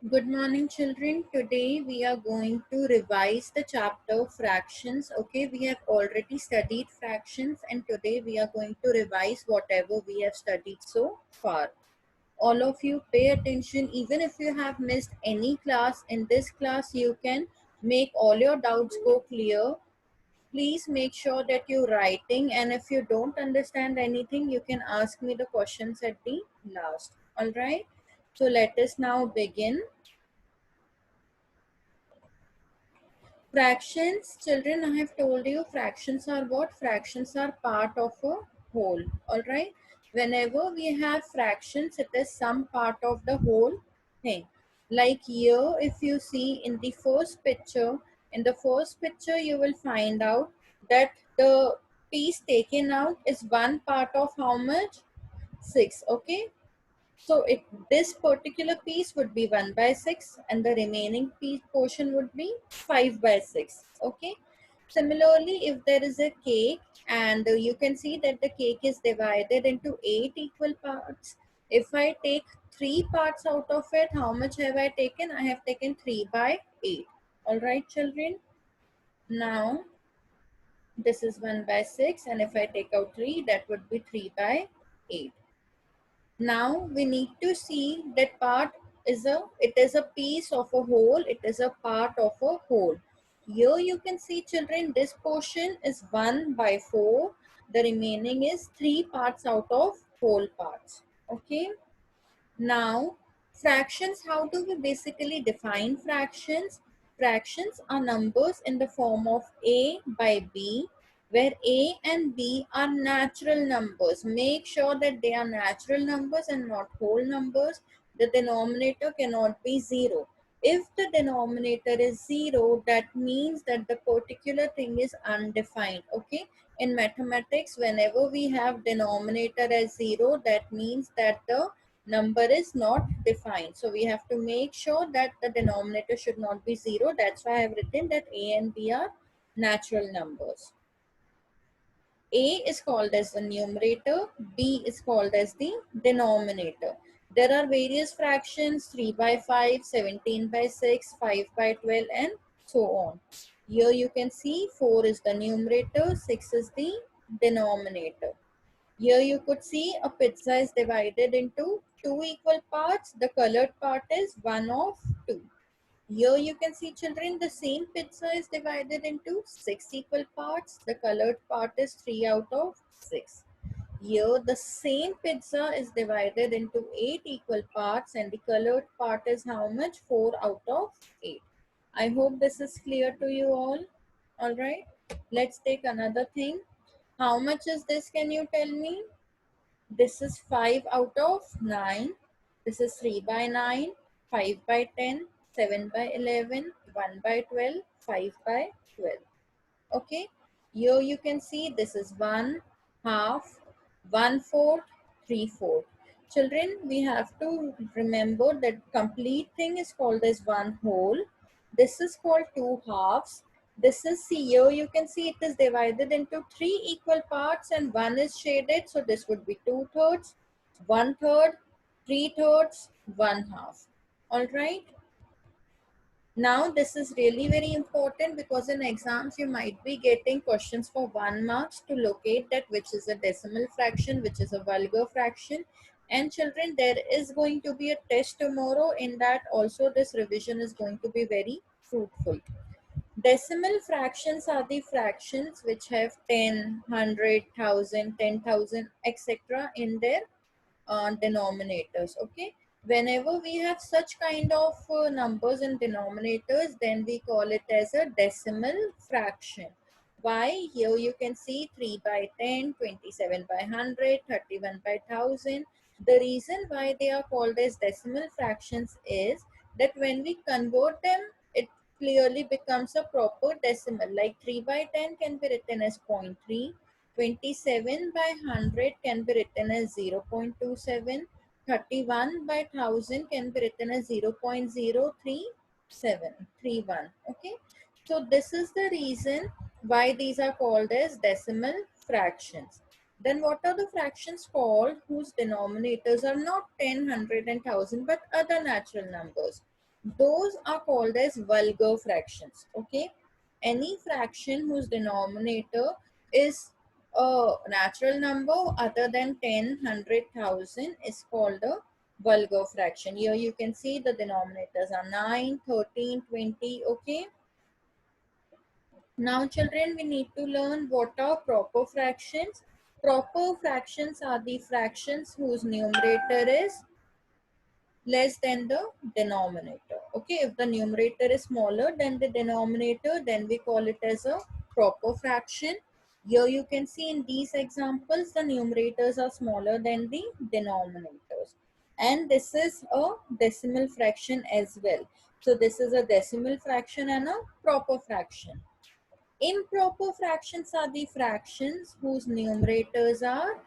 Good morning, children. Today we are going to revise the chapter fractions. Okay, we have already studied fractions, and today we are going to revise whatever we have studied so far. All of you pay attention. Even if you have missed any class, in this class you can make all your doubts go clear. Please make sure that you're writing, and if you don't understand anything, you can ask me the questions at the last. All right. So let us now begin. Fractions, children, I have told you fractions are what? Fractions are part of a whole. Alright. Whenever we have fractions, it is some part of the whole thing. Like here, if you see in the first picture, you will find out that the piece taken out is one part of how much? 6. Okay. So this particular piece would be 1 by 6 and the remaining piece portion would be 5 by 6. Okay. Similarly, if there is a cake and you can see that the cake is divided into 8 equal parts. If I take 3 parts out of it, how much have I taken? I have taken 3 by 8. Alright, children. Now, this is 1 by 6 and if I take out 3, that would be 3 by 8. Now we need to see that part it is a piece of a whole, it is a part of a whole. Here you can see, children, this portion is 1 by 4, the remaining is 3 parts out of whole parts. Okay. Now, fractions, how do we basically define fractions? Fractions are numbers in the form of A by B, where A and B are natural numbers. Make sure that they are natural numbers and not whole numbers. The denominator cannot be 0. If the denominator is 0, that means that the particular thing is undefined. Okay. In mathematics, whenever we have denominator as 0, that means that the number is not defined. So we have to make sure that the denominator should not be 0. That's why I have written that A and B are natural numbers. A is called as the numerator, B is called as the denominator. There are various fractions: 3 by 5, 17 by 6, 5 by 12 and so on. Here you can see 4 is the numerator, 6 is the denominator. Here you could see a pizza is divided into 2 equal parts. The colored part is 1 of 2. Here you can see, children, the same pizza is divided into 6 equal parts. The colored part is 3 out of 6. Here the same pizza is divided into 8 equal parts and the colored part is how much? 4 out of 8. I hope this is clear to you all. Alright. Let's take another thing. How much is this? Can you tell me? This is 5 out of 9. This is 3 by 9, 5 by 10, 7 by 11, 1 by 12, 5 by 12. Okay. Here you can see this is 1 half, 1/4, 3/4. Children, we have to remember that complete thing is called as one whole. This is called 2 halves. This is, see, here you can see it is divided into 3 equal parts and one is shaded. So this would be 2/3, 1/3, 3/3, 1/2. All right. Now this is really very important because in exams you might be getting questions for 1 marks to locate that which is a decimal fraction, which is a vulgar fraction. And children, there is going to be a test tomorrow. In that also this revision is going to be very fruitful. Decimal fractions are the fractions which have 10, 100, 1000, 10,000, etc. in their denominators. Okay. Whenever we have such kind of numbers in denominators, then we call it as a decimal fraction. Why? Here you can see 3 by 10, 27 by 100, 31 by 1000. The reason why they are called as decimal fractions is that when we convert them, it clearly becomes a proper decimal. Like 3 by 10 can be written as 0.3, 27 by 100 can be written as 0.27. 31 by 1000 can be written as 0.03731. Okay. So this is the reason why these are called as decimal fractions. Then what are the fractions called whose denominators are not 10, 100 and 1000 but other natural numbers? Those are called as vulgar fractions. Okay, any fraction whose denominator is a natural number other than 10, 100,000 is called a vulgar fraction. Here you can see the denominators are 9, 13, 20. Okay, now children, we need to learn what are proper fractions. Proper fractions are the fractions whose numerator is less than the denominator. Okay, if the numerator is smaller than the denominator, then we call it as a proper fraction. Here you can see in these examples, the numerators are smaller than the denominators. And this is a decimal fraction as well. So this is a decimal fraction and a proper fraction. Improper fractions are the fractions whose numerators are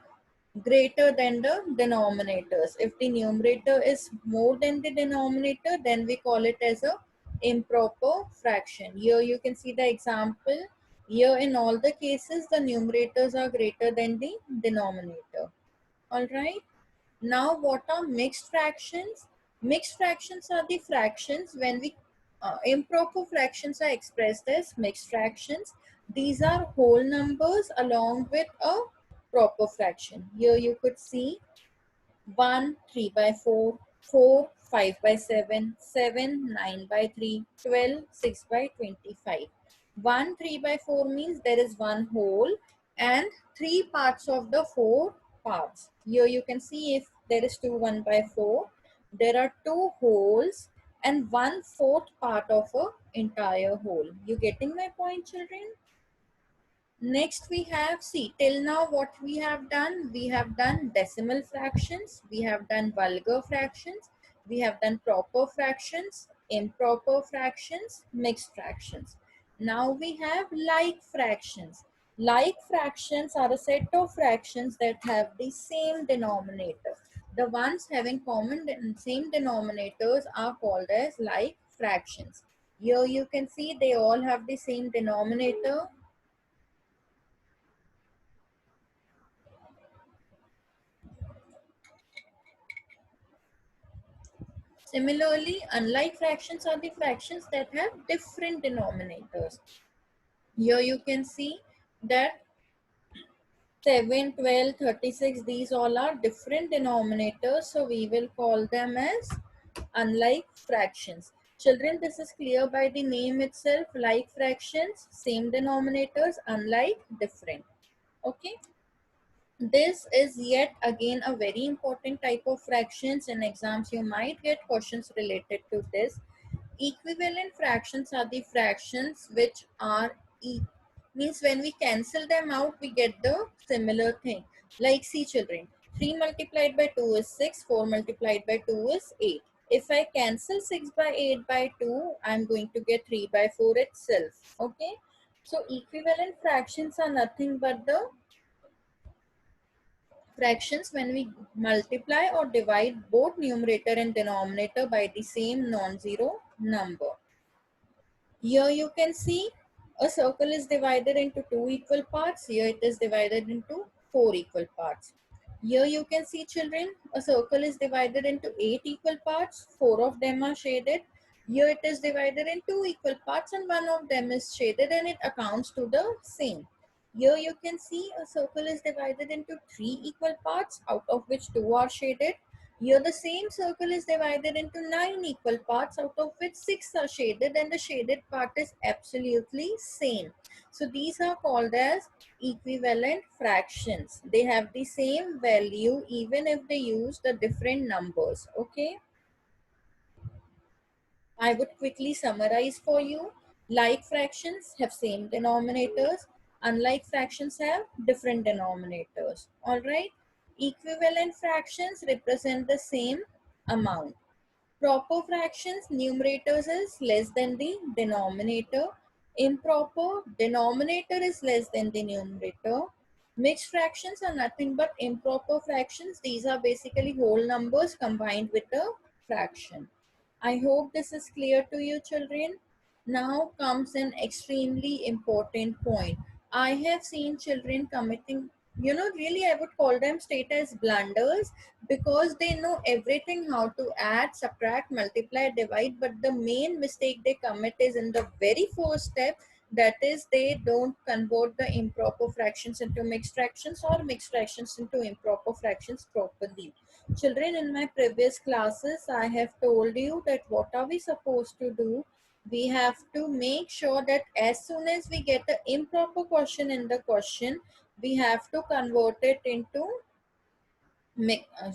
greater than the denominators. If the numerator is more than the denominator, then we call it as a improper fraction. Here you can see the example. Here in all the cases, the numerators are greater than the denominator. All right. Now, what are mixed fractions? Mixed fractions are the fractions when we improper fractions are expressed as mixed fractions. These are whole numbers along with a proper fraction. Here you could see 1, 3 by 4, 4, 5 by 7, 7, 9 by 3, 12, 6 by 25. 1, 3 by 4 means there is one whole and three parts of the four parts. Here you can see if there is 2, 1 by 4, there are two wholes and 1/4 part of a entire whole. You getting my point, children? Next we have, see, till now what we have done decimal fractions, we have done vulgar fractions, we have done proper fractions, improper fractions, mixed fractions. Now we have like fractions. Like fractions are a set of fractions that have the same denominator. The ones having same denominators are called as like fractions. Here you can see they all have the same denominator. Similarly, unlike fractions are the fractions that have different denominators. Here you can see that 7, 12, 36, these all are different denominators. So we will call them as unlike fractions. Children, this is clear by the name itself. Like fractions, same denominators, unlike different. Okay. This is yet again a very important type of fractions. In exams, you might get questions related to this. Equivalent fractions are the fractions which are means when we cancel them out, we get the similar thing. Like, see children, 3 multiplied by 2 is 6, 4 multiplied by 2 is 8. If I cancel 6 by 8 by 2, I'm going to get 3 by 4 itself. Okay. So equivalent fractions are nothing but the fractions when we multiply or divide both numerator and denominator by the same non-zero number. Here you can see a circle is divided into two equal parts. Here it is divided into four equal parts. Here you can see children, a circle is divided into 8 equal parts. 4 of them are shaded. Here it is divided in 2 equal parts and one of them is shaded and it accounts to the same. Here you can see a circle is divided into 3 equal parts, out of which 2 are shaded. Here the same circle is divided into 9 equal parts, out of which 6 are shaded, and the shaded part is absolutely same. So these are called as equivalent fractions. They have the same value even if they use the different numbers. Okay. I would quickly summarize for you. Like fractions have same denominators. Unlike fractions have different denominators. Alright. Equivalent fractions represent the same amount. Proper fractions, numerators is less than the denominator. Improper, denominator is less than the numerator. Mixed fractions are nothing but improper fractions. These are basically whole numbers combined with a fraction. I hope this is clear to you children. Now comes an extremely important point. I have seen children committing you know, really I would call them state as blunders, because they know everything how to add, subtract, multiply, divide, but the main mistake they commit is in the very first step, that is they don't convert the improper fractions into mixed fractions or mixed fractions into improper fractions properly. Children, in my previous classes I have told you that what are we supposed to do. We have to make sure that as soon as we get an improper question in the question, we have to convert it into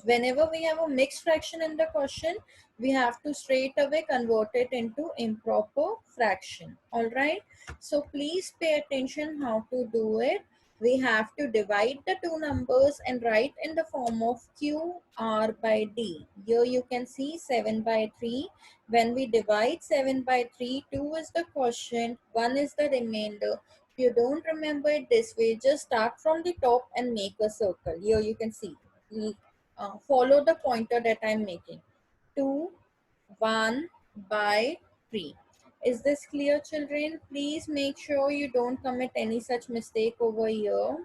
whenever we have a mixed fraction in the question, we have to straight away convert it into improper fraction. All right, so please pay attention how to do it. We have to divide the two numbers and write in the form of q r by d. Here you can see 7 by 3. When we divide 7 by 3, 2 is the quotient, 1 is the remainder. If you don't remember it this way, just start from the top and make a circle. Here you can see, follow the pointer that I'm making. 2, 1 by 3. Is this clear, children? Please make sure you don't commit any such mistake over here.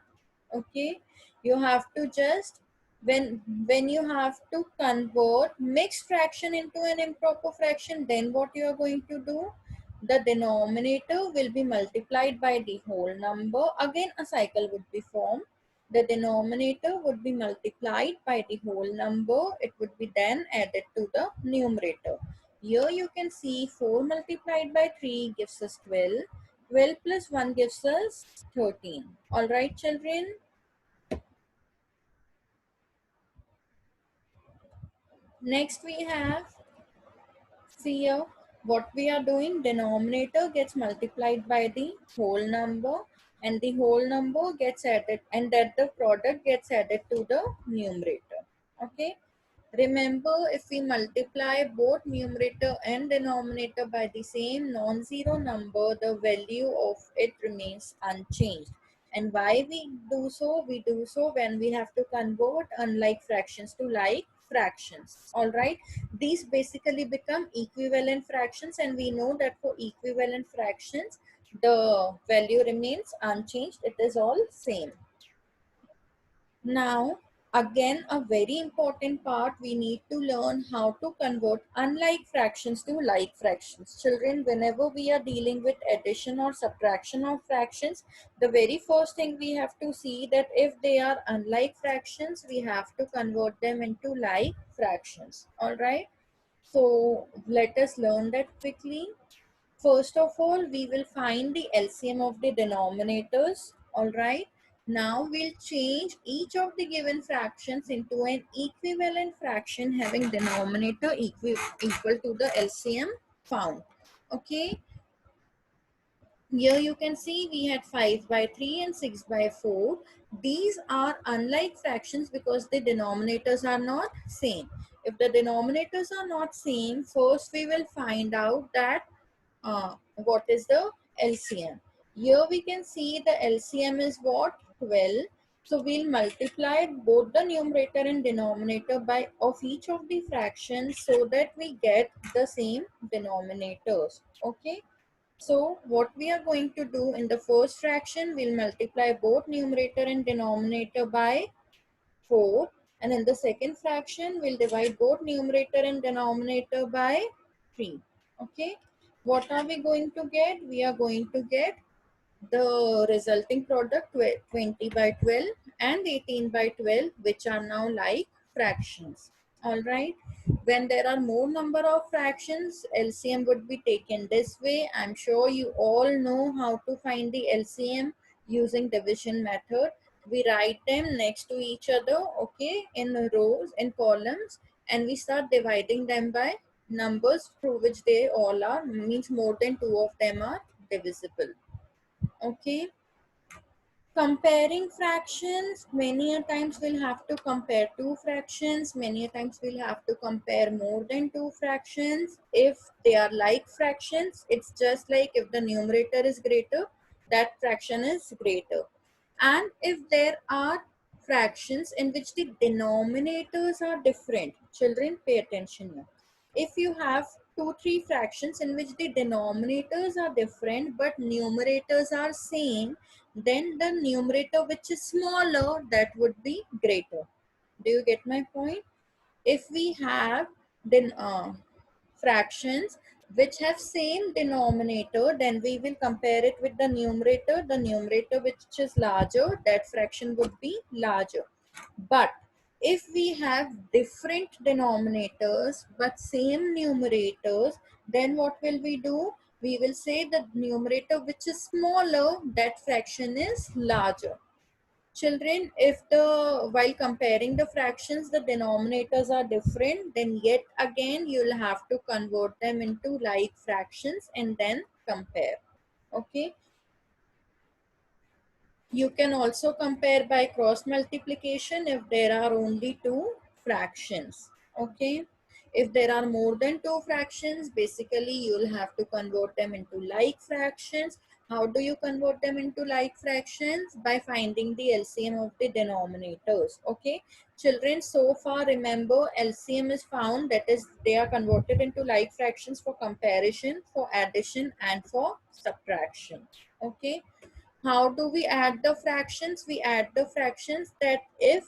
Okay, you have to just, when you have to convert mixed fraction into an improper fraction, then what you are going to do, the denominator will be multiplied by the whole number. Again a cycle would be formed. The denominator would be multiplied by the whole number. It would be then added to the numerator. Here you can see 4 multiplied by 3 gives us 12. 12 plus 1 gives us 13. All right, children. Next we have, see here, what we are doing, denominator gets multiplied by the whole number and the whole number gets added, and that the product gets added to the numerator. Okay. Remember, if we multiply both numerator and denominator by the same non-zero number, the value of it remains unchanged. And why we do so? We do so when we have to convert unlike fractions to like fractions. All right. These basically become equivalent fractions, and we know that for equivalent fractions, the value remains unchanged. It is all same. Now, again, a very important part, we need to learn how to convert unlike fractions to like fractions. Children, whenever we are dealing with addition or subtraction of fractions, the very first thing we have to see that if they are unlike fractions, we have to convert them into like fractions. All right. So let us learn that quickly. First of all, we will find the LCM of the denominators. All right. Now we'll change each of the given fractions into an equivalent fraction having denominator equal to the LCM found. Okay. Here you can see we had 5 by 3 and 6 by 4. These are unlike fractions because the denominators are not same. If the denominators are not same, first we will find out that what is the LCM. Here we can see the LCM is what? 12. So we'll multiply both the numerator and denominator by of each of the fractions so that we get the same denominators. Okay. So what we are going to do in the first fraction, we'll multiply both numerator and denominator by 4, and in the second fraction we'll divide both numerator and denominator by 3. Okay, what are we going to get? We are going to get the resulting product 20 by 12 and 18 by 12, which are now like fractions. All right, when there are more number of fractions, LCM would be taken this way. I'm sure you all know how to find the LCM using division method. We write them next to each other, okay, in rows, in columns, and we start dividing them by numbers through which they all are, means more than two of them are divisible. Okay, comparing fractions, many a times we'll have to compare two fractions, many a times we'll have to compare more than two fractions. If they are like fractions, it's just like if the numerator is greater, that fraction is greater. And if there are fractions in which the denominators are different, children pay attention here. If you have two, three fractions in which the denominators are different but numerators are same, then the numerator which is smaller, that would be greater. Do you get my point? If we have then fractions which have same denominator, then we will compare it with the numerator. The numerator which is larger, that fraction would be larger. But if we have different denominators but same numerators, then what will we do? We will say the numerator which is smaller, that fraction is larger. Children, if while comparing the fractions, the denominators are different, then yet again you'll have to convert them into like fractions and then compare. Okay. You can also compare by cross multiplication if there are only two fractions. Okay. If there are more than two fractions, basically you'll have to convert them into like fractions. How do you convert them into like fractions? By finding the LCM of the denominators. Okay. Children, so far remember LCM is found, that is they are converted into like fractions for comparison, for addition and for subtraction. Okay. How do we add the fractions? We add the fractions that if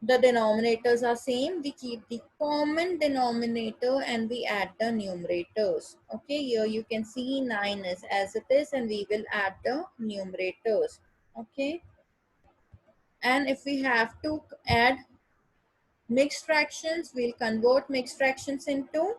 the denominators are same, we keep the common denominator and we add the numerators. Okay, here you can see 9 is as it is and we will add the numerators. Okay, and if we have to add mixed fractions, we'll convert mixed fractions into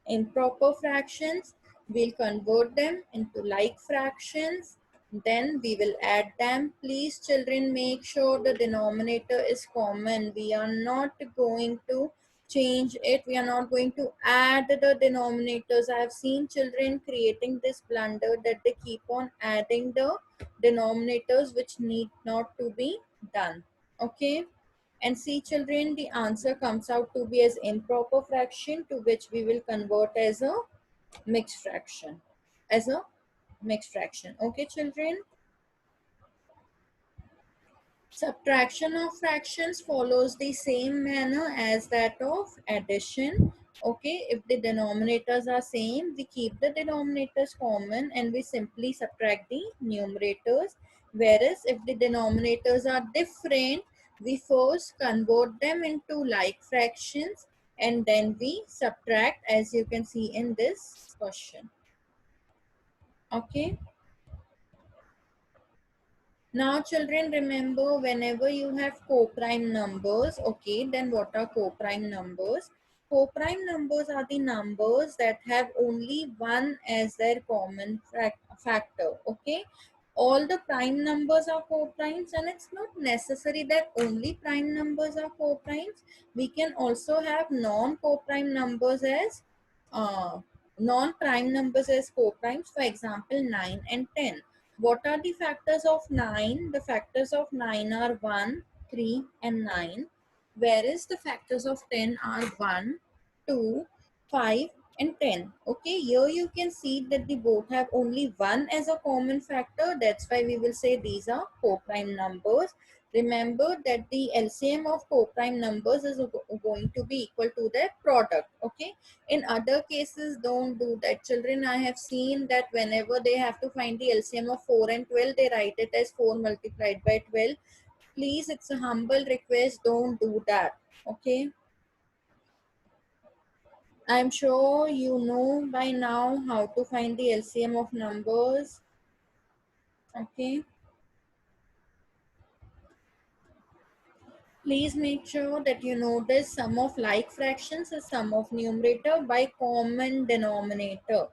improper fractions. We'll convert them into like fractions. Then we will add them. Please children, make sure the denominator is common. We are not going to change it. We are not going to add the denominators. I have seen children creating this blunder that they keep on adding the denominators which need not to be done. Okay. And see children, the answer comes out to be as improper fraction, to which we will convert as a mixed fraction. As a mixed fraction. Okay children. Subtraction of fractions follows the same manner as that of addition. Okay, if the denominators are same, we keep the denominators common and we simply subtract the numerators. Whereas if the denominators are different, we first convert them into like fractions and then we subtract, as you can see in this question. Okay. Now children, remember whenever you have co-prime numbers, okay, then what are co-prime numbers? Co-prime numbers are the numbers that have only one as their common factor, okay. All the prime numbers are co-primes and it's not necessary that only prime numbers are co-primes. We can also have non-co-prime numbers as non-prime numbers as co-primes, for example 9 and 10. What are the factors of 9? The factors of 9 are 1, 3 and 9. Whereas the factors of 10 are 1, 2, 5 and 10. Okay, here you can see that they both have only 1 as a common factor. That's why we will say these are co-prime numbers. Remember that the LCM of co-prime numbers is going to be equal to their product. Okay. In other cases, don't do that. Children, I have seen that whenever they have to find the LCM of 4 and 12, they write it as 4 multiplied by 12. Please, it's a humble request. Don't do that. Okay. I'm sure you know by now how to find the LCM of numbers. Okay. Please make sure that you notice sum of like fractions is sum of numerator by common denominator.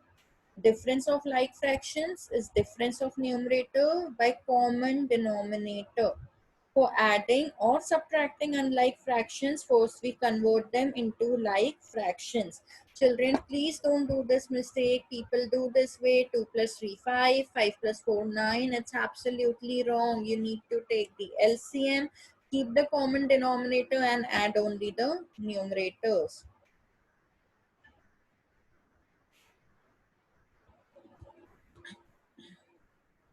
Difference of like fractions is difference of numerator by common denominator. For adding or subtracting unlike fractions, first we convert them into like fractions. Children, please don't do this mistake. People do this way. 2 plus 3, 5. 5 plus 4, 9. It's absolutely wrong. You need to take the LCM, keep the common denominator and add only the numerators.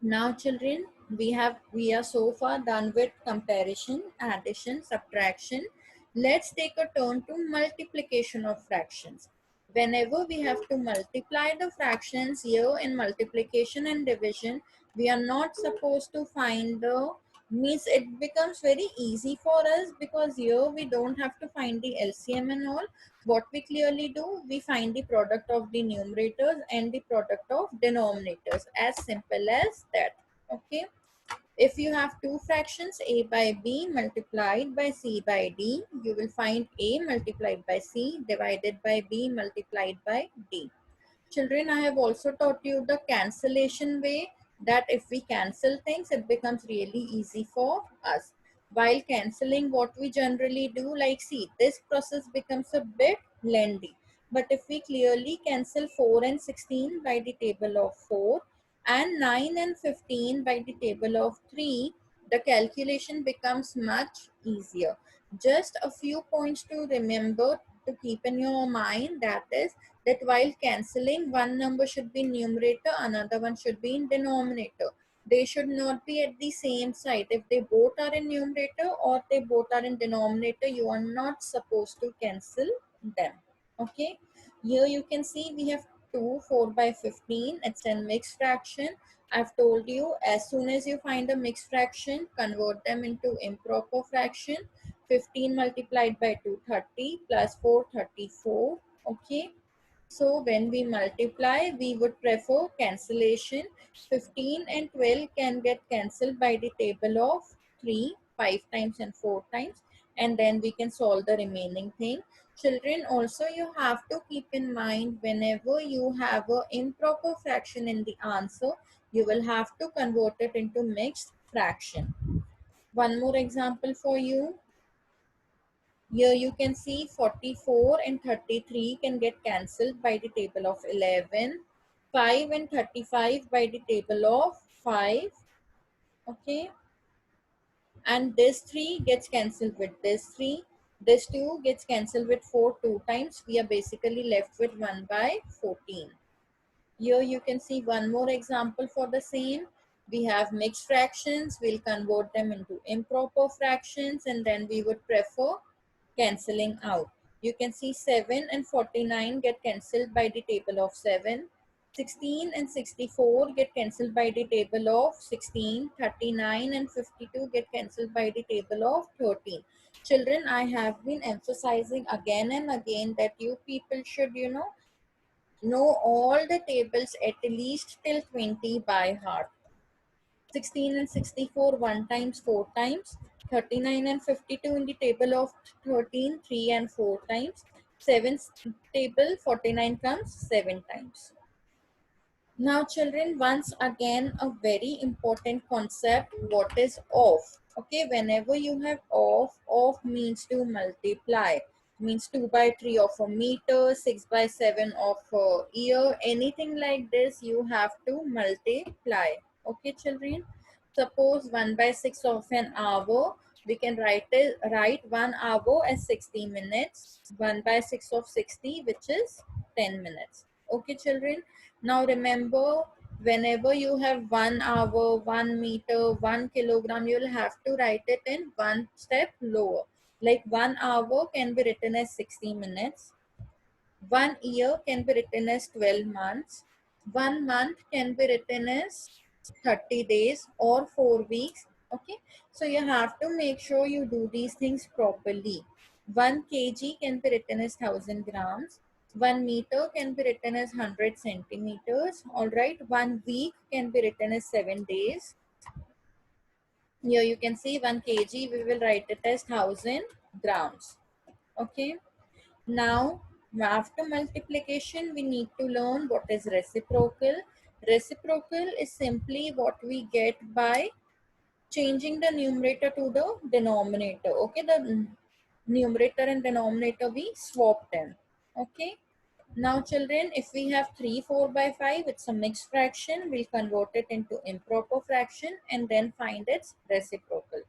Now children, we are so far done with comparison, addition, subtraction. Let's take a turn to multiplication of fractions. Whenever we have to multiply the fractions here in multiplication and division, we are not supposed to find the means it becomes very easy for us because here we don't have to find the LCM and all. What we clearly do, we find the product of the numerators and the product of denominators, as simple as that. Okay. If you have two fractions a by b multiplied by c by d, you will find a multiplied by c divided by b multiplied by d. Children, I have also taught you the cancellation way, that if we cancel things, it becomes really easy for us. While cancelling, what we generally do, like see, this process becomes a bit lengthy. But if we clearly cancel 4 and 16 by the table of 4 and 9 and 15 by the table of 3, the calculation becomes much easier. Just a few points to remember to keep in your mind, that is that while cancelling, one number should be in numerator, another one should be in denominator. They should not be at the same side. If they both are in numerator or they both are in denominator, you are not supposed to cancel them. Okay. Here you can see we have 2 4 by 15. It's a mixed fraction. I've told you, as soon as you find a mixed fraction, convert them into improper fraction. 15 multiplied by 230 plus 434. Okay. So when we multiply, we would prefer cancellation. 15 and 12 can get cancelled by the table of 3, 5 times and 4 times. And then we can solve the remaining thing. Children, also you have to keep in mind, whenever you have an improper fraction in the answer, you will have to convert it into mixed fraction. One more example for you. Here you can see 44 and 33 can get cancelled by the table of 11. 5 and 35 by the table of 5. Okay. And this 3 gets cancelled with this 3. This 2 gets cancelled with 4 2 times. We are basically left with 1 by 14. Here you can see one more example for the same. We have mixed fractions. We'll convert them into improper fractions and then we would prefer cancelling out. You can see 7 and 49 get cancelled by the table of 7. 16 and 64 get cancelled by the table of 16. 39 and 52 get cancelled by the table of 13. Children, I have been emphasizing again and again that you people should, know all the tables at least till 20 by heart. 16 and 64 1 times 4 times. 39 and 52 in the table of 13 3 and 4 times. 7 table 49 comes 7 times. Now children, once again a very important concept, what is off. Okay, whenever you have off means to multiply, means 2 by 3 of a meter, 6 by 7 of a year, anything like this you have to multiply. Okay children, suppose 1 by 6 of an hour, we can write 1 hour as 60 minutes, 1 by 6 of 60 which is 10 minutes. Okay children, now remember, whenever you have 1 hour, 1 meter, 1 kilogram, you will have to write it in one step lower. Like 1 hour can be written as 60 minutes. 1 year can be written as 12 months. 1 month can be written as 30 days or 4 weeks. Okay. So you have to make sure you do these things properly. 1 kg can be written as 1000 grams. 1 meter can be written as 100 centimeters. All right. 1 week can be written as 7 days. Here you can see 1 kg, we will write it as 1000 grams. Okay. Now, after multiplication, we need to learn what is reciprocal. Reciprocal is simply what we get by changing the numerator to the denominator. Okay, the numerator and denominator, we swap them. Okay. Now children, if we have 3 4 by 5, it's a mixed fraction. We'll convert it into improper fraction and then find its reciprocal.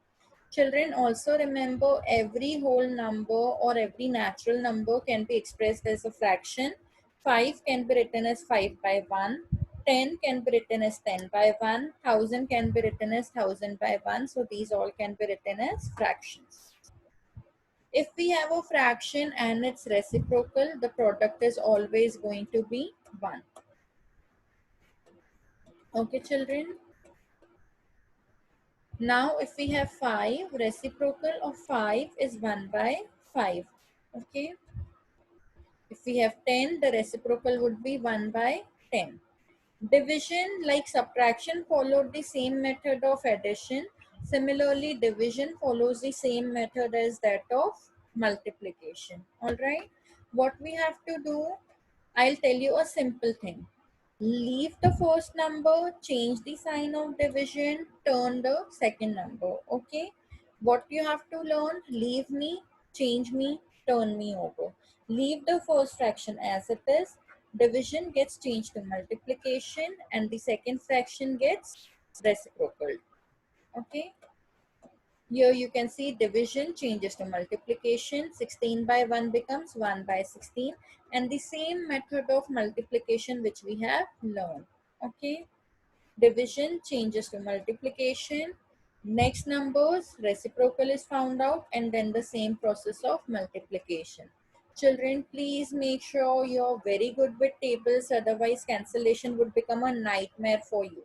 Children, also remember, every whole number or every natural number can be expressed as a fraction. 5 can be written as 5 by 1. 10 can be written as 10 by 1. 1000 can be written as 1000 by 1. So these all can be written as fractions. If we have a fraction and it's reciprocal, the product is always going to be 1. Okay, children? Now, if we have 5, reciprocal of 5 is 1 by 5. Okay? If we have 10, the reciprocal would be 1 by 10. Division, like subtraction, followed the same method of addition. Similarly, division follows the same method as that of multiplication. Alright? What we have to do, I'll tell you a simple thing. Leave the first number, change the sign of division, turn the second number. Okay? What you have to learn, leave me, change me, turn me over. Leave the first fraction as it is. Division gets changed to multiplication and the second fraction gets reciprocal. Okay? Here you can see division changes to multiplication. 16 by 1 becomes 1 by 16. And the same method of multiplication which we have learned. Okay. Division changes to multiplication. Next numbers, reciprocal is found out, and then the same process of multiplication. Children, please make sure you're very good with tables, otherwise cancellation would become a nightmare for you.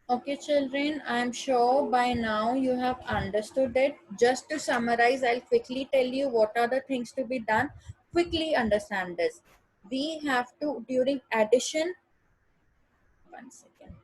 Okay, children, I'm sure by now you have understood it. Just to summarize, I'll quickly tell you what are the things to be done. Quickly understand this. We have to, during addition, one second.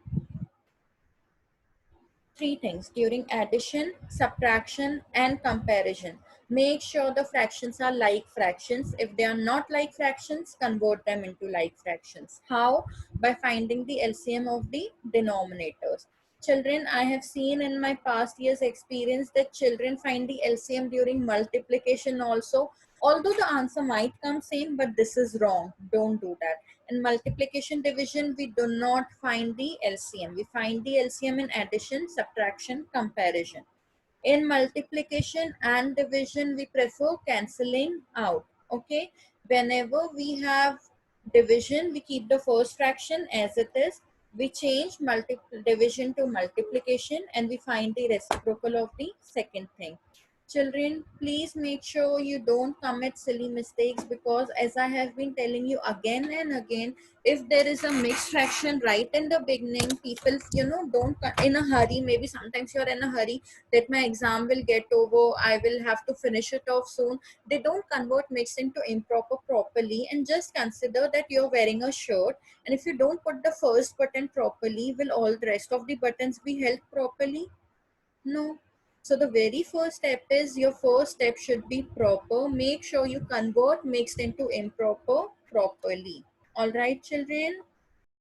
Three things during addition, subtraction, and comparison. Make sure the fractions are like fractions. If they are not like fractions, convert them into like fractions. How? By finding the LCM of the denominators. Children, I have seen in my past years experience that children find the LCM during multiplication also. Although the answer might come same, but this is wrong. Don't do that. In multiplication division, we do not find the LCM. We find the LCM in addition, subtraction, comparison. In multiplication and division, we prefer cancelling out. Okay. Whenever we have division, we keep the first fraction as it is. We change division to multiplication and we find the reciprocal of the second thing. Children, please make sure you don't commit silly mistakes, because as I have been telling you again and again, if there is a mixed fraction right in the beginning, people, don't in a hurry. Maybe sometimes you're in a hurry that my exam will get over, I will have to finish it off soon. They don't convert mixed into improper properly, and just consider that you're wearing a shirt, and if you don't put the first button properly, will all the rest of the buttons be held properly? No. So the very first step is, your first step should be proper. Make sure you convert mixed into improper properly. All right, children?